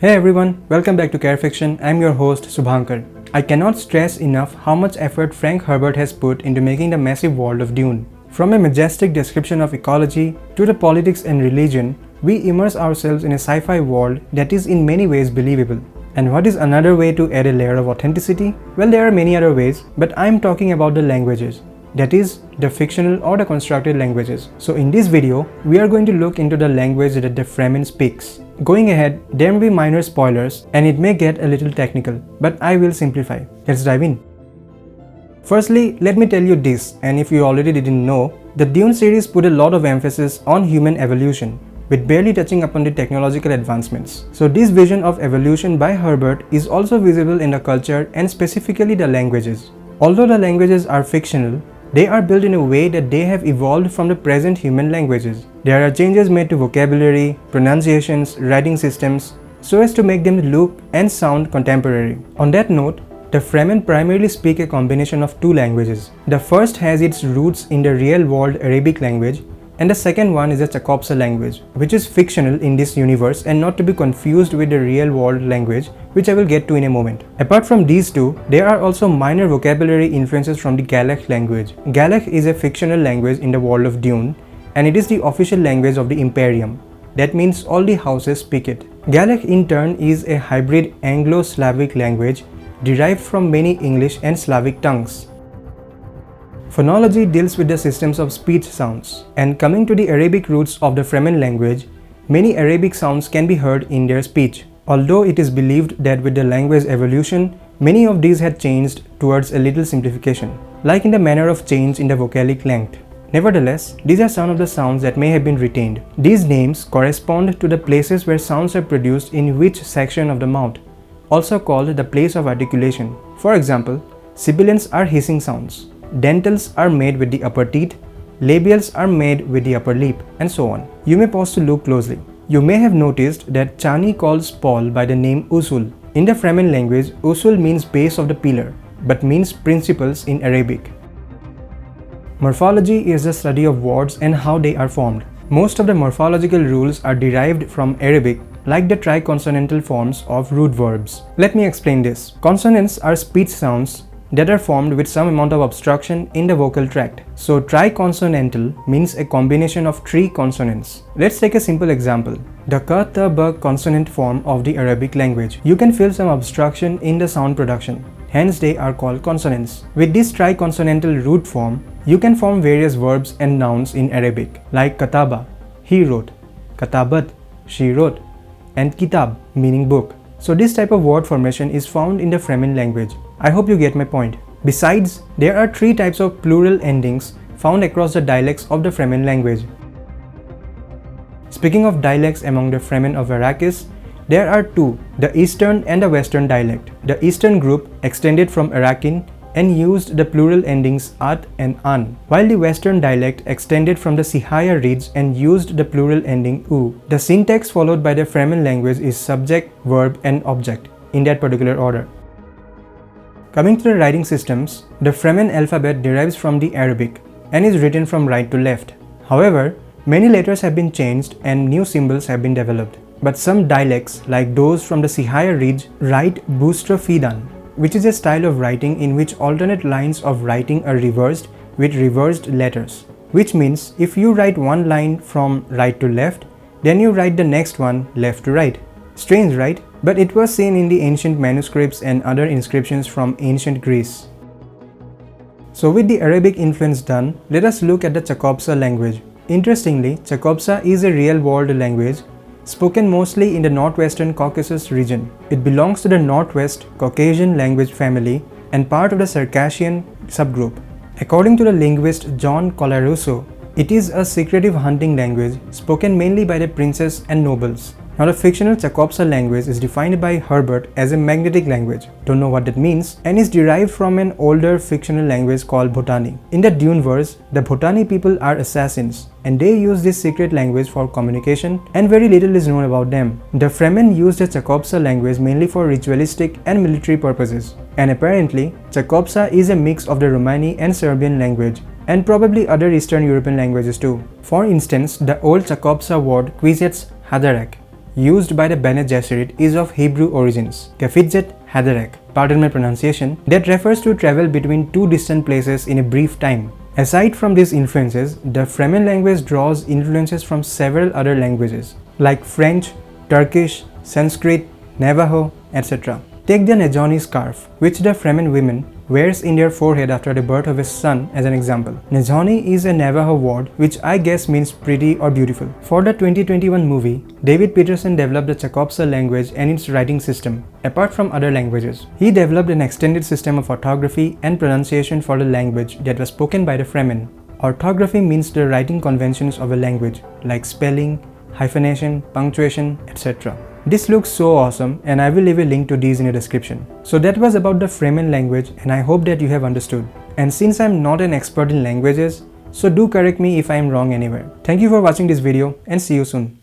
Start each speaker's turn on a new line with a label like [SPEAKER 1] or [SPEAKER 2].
[SPEAKER 1] Hey everyone, welcome back to Fiction. I'm your host Subhankar. I cannot stress enough how much effort Frank Herbert has put into making the massive world of Dune. From a majestic description of ecology to the politics and religion, we immerse ourselves in a sci-fi world that is in many ways believable. And what is another way to add a layer of authenticity? Well, there are many other ways, but I'm talking about the languages. That is, the fictional or the constructed languages. So in this video, we are going to look into the language that the Fremen speaks. Going ahead, there may be minor spoilers and it may get a little technical, but I will simplify. Let's dive in. Firstly, let me tell you this, and if you already didn't know, the Dune series put a lot of emphasis on human evolution, with barely touching upon the technological advancements. So this vision of evolution by Herbert is also visible in the culture and specifically the languages. Although the languages are fictional, they are built in a way that they have evolved from the present human languages. There are changes made to vocabulary, pronunciations, writing systems, so as to make them look and sound contemporary. On that note, the Fremen primarily speak a combination of two languages. The first has its roots in the real-world Arabic language, and the second one is the Chakobsa language, which is fictional in this universe and not to be confused with the real-world language, which I will get to in a moment. Apart from these two, there are also minor vocabulary influences from the Dialects language. Dialect is a fictional language in the world of Dune, and it is the official language of the Imperium. That means all the houses speak it. Dialect in turn is a hybrid Anglo-Slavic language derived from many English and Slavic tongues. Phonology deals with the systems of speech sounds, and coming to the Arabic roots of the Fremen language, many Arabic sounds can be heard in their speech. Although it is believed that with the language evolution, many of these had changed towards a little simplification, like in the manner of change in the vocalic length. Nevertheless, these are some of the sounds that may have been retained. These names correspond to the places where sounds are produced in which section of the mouth, also called the place of articulation. For example, sibilants are hissing sounds. Dentals are made with the upper teeth, labials are made with the upper lip, and so on. You may pause to look closely. You may have noticed that Chani calls Paul by the name Usul. In the Fremen language, Usul means base of the pillar, but means principles in Arabic. Morphology is the study of words and how they are formed. Most of the morphological rules are derived from Arabic, like the triconsonantal forms of root verbs. Let me explain this. Consonants are speech sounds that are formed with some amount of obstruction in the vocal tract. So triconsonantal means a combination of three consonants. Let's take a simple example. The ka, ta, ba consonant form of the Arabic language. You can feel some obstruction in the sound production. Hence they are called consonants. With this triconsonantal root form, you can form various verbs and nouns in Arabic, like kataba, he wrote, katabat, she wrote, and kitab, meaning book. So this type of word formation is found in the Fremen language. I hope you get my point. Besides, there are three types of plural endings found across the dialects of the Fremen language. Speaking of dialects among the Fremen of Arrakis, there are two, the Eastern and the Western dialect. The Eastern group extended from Arakan and used the plural endings at and an, while the Western dialect extended from the Sihaya reeds and used the plural ending u. The syntax followed by the Fremen language is subject, verb, and object, in that particular order. Coming to the writing systems, the Fremen alphabet derives from the Arabic and is written from right to left. However, many letters have been changed and new symbols have been developed. But some dialects, like those from the Sihaya reeds, write boustrophedon, which is a style of writing in which alternate lines of writing are reversed with reversed letters. Which means if you write one line from right to left, then you write the next one left to right. Strange, right? But it was seen in the ancient manuscripts and other inscriptions from ancient Greece. So with the Arabic influence done, let us look at the Chakobsa language. Interestingly, Chakobsa is a real-world language spoken mostly in the northwestern Caucasus region. It belongs to the Northwest Caucasian language family and part of the Circassian subgroup. According to the linguist John Colarusso, it is a secretive hunting language spoken mainly by the princes and nobles. Now the fictional Chakobsa language is defined by Herbert as a magnetic language, don't know what that means, and is derived from an older fictional language called Bhotani. In the Dune verse, the Bhotani people are assassins, and they use this secret language for communication, and very little is known about them. The Fremen use the Chakobsa language mainly for ritualistic and military purposes, and apparently, Chakobsa is a mix of the Romani and Serbian language, and probably other Eastern European languages too. For instance, the old Chakobsa word Kwisets Hadarak used by the Bene Gesserit is of Hebrew origins, Kefidjet Haderek, pardon my pronunciation, that refers to travel between two distant places in a brief time. Aside from these influences, the Fremen language draws influences from several other languages like French, Turkish, Sanskrit, Navajo, etc. Take the Nejani scarf, which the Fremen women wears in their forehead after the birth of a son as an example. Nejani is a Navajo word which I guess means pretty or beautiful. For the 2021 movie, David Peterson developed the Chakobsa language and its writing system, apart from other languages. He developed an extended system of orthography and pronunciation for the language that was spoken by the Fremen. Orthography means the writing conventions of a language, like spelling, hyphenation, punctuation, etc. This looks so awesome and I will leave a link to these in the description. So that was about the Fremen language and I hope that you have understood. And since I'm not an expert in languages, so do correct me if I'm wrong anywhere. Thank you for watching this video and see you soon.